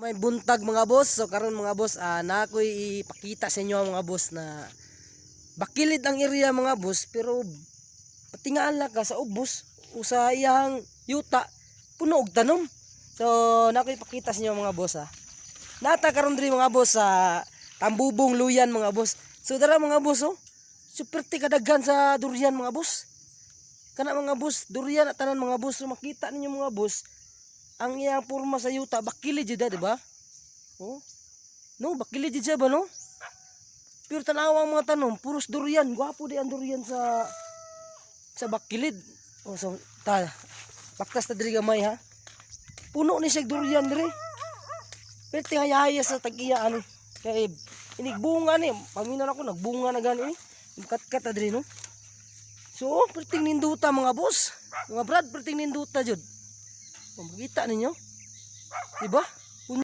May buntag mga boss. So karon mga boss, na ako'y ipakita sa inyo mga boss na bakilid ang area mga boss, pero patingala ka sa ubos o sa iyang yuta puno og tanom. So na ako'y ipakita sa inyo mga boss Nata karon diri mga boss sa Tambubong Luyan mga boss. So dara mga boss super kadaghan sa durian mga boss. Kana mga boss, durian at tanan mga boss. So makita ninyo mga boss, ang iyang porma sa yuta bakilid jud di ba? Oh. No, bakilid jud siya ba no? Pero tanawa ang mga tanom, puros durian. Gwapo di ang durian sa bakilid. Oh, so baktas ta diri gamay ha. Puno ni siya durian diri. Pero tingayaya sa tag-iya ani. Kay inigbunga ni, paminaw ako nagbunga na gani. Kat-kat ta diri no. So, perting ninduta mga boss. Mga brad, perting ninduta jud. Makita ninyo? Diba?